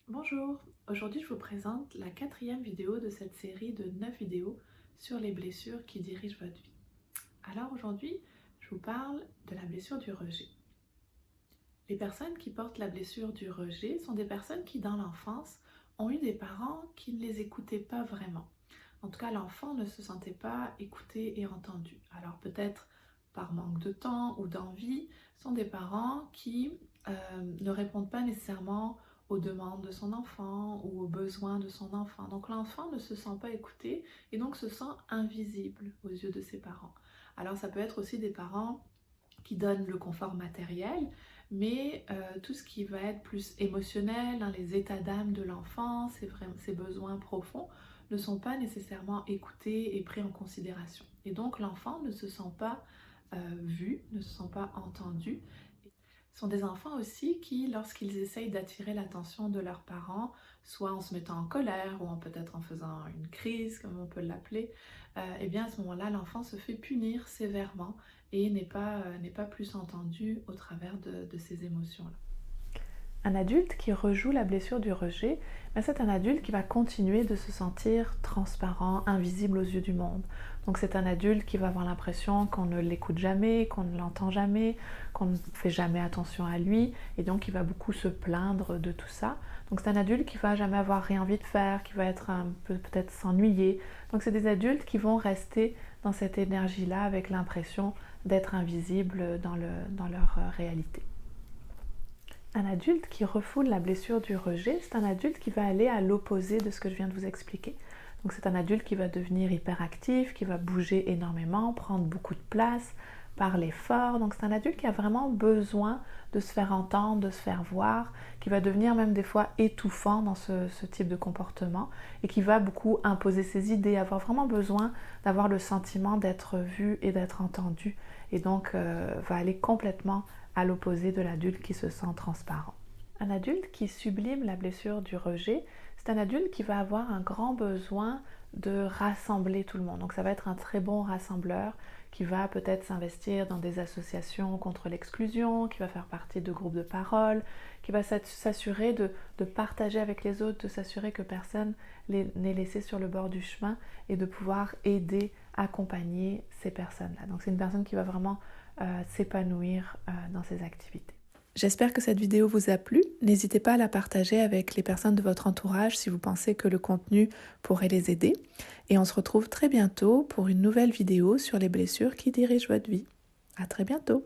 Bonjour, aujourd'hui je vous présente la quatrième vidéo de cette série de 9 vidéos sur les blessures qui dirigent votre vie. Alors aujourd'hui, je vous parle de la blessure du rejet. Les personnes qui portent la blessure du rejet sont des personnes qui dans l'enfance ont eu des parents qui ne les écoutaient pas vraiment. En tout cas, l'enfant ne se sentait pas écouté et entendu. Alors peut-être par manque de temps ou d'envie, sont des parents qui ne répondent pas nécessairement aux demandes de son enfant ou aux besoins de son enfant. Donc l'enfant ne se sent pas écouté et donc se sent invisible aux yeux de ses parents. Alors ça peut être aussi des parents qui donnent le confort matériel, mais tout ce qui va être plus émotionnel, hein, les états d'âme de l'enfant, ses besoins profonds, ne sont pas nécessairement écoutés et pris en considération. Et donc l'enfant ne se sent pas vu, ne se sent pas entendu. Ce sont des enfants aussi qui, lorsqu'ils essayent d'attirer l'attention de leurs parents, soit en se mettant en colère ou peut-être en faisant une crise, comme on peut l'appeler, et bien à ce moment-là, l'enfant se fait punir sévèrement et n'est pas plus entendu au travers de ces émotions-là. Un adulte qui rejoue la blessure du rejet, c'est un adulte qui va continuer de se sentir transparent, invisible aux yeux du monde. Donc c'est un adulte qui va avoir l'impression qu'on ne l'écoute jamais, qu'on ne l'entend jamais, qu'on ne fait jamais attention à lui, et donc il va beaucoup se plaindre de tout ça. Donc c'est un adulte qui va jamais avoir rien envie de faire, qui va être un peu peut-être s'ennuyer. Donc c'est des adultes qui vont rester dans cette énergie-là avec l'impression d'être invisibles dans leur réalité. Un adulte qui refoule la blessure du rejet, c'est un adulte qui va aller à l'opposé de ce que je viens de vous expliquer. Donc c'est un adulte qui va devenir hyperactif, qui va bouger énormément, prendre beaucoup de place, parler fort. Donc c'est un adulte qui a vraiment besoin de se faire entendre, de se faire voir, qui va devenir même des fois étouffant dans ce type de comportement et qui va beaucoup imposer ses idées, avoir vraiment besoin d'avoir le sentiment d'être vu et d'être entendu. Et donc va aller complètement à l'opposé de l'adulte qui se sent transparent. Un adulte qui sublime la blessure du rejet, c'est un adulte qui va avoir un grand besoin de rassembler tout le monde. Donc ça va être un très bon rassembleur qui va peut-être s'investir dans des associations contre l'exclusion, qui va faire partie de groupes de parole, qui va s'assurer de partager avec les autres, de s'assurer que personne n'est laissé sur le bord du chemin et de pouvoir aider, accompagner ces personnes-là. Donc c'est une personne qui va vraiment s'épanouir dans ses activités. J'espère que cette vidéo vous a plu. N'hésitez pas à la partager avec les personnes de votre entourage si vous pensez que le contenu pourrait les aider. Et on se retrouve très bientôt pour une nouvelle vidéo sur les blessures qui dirigent votre vie. À très bientôt!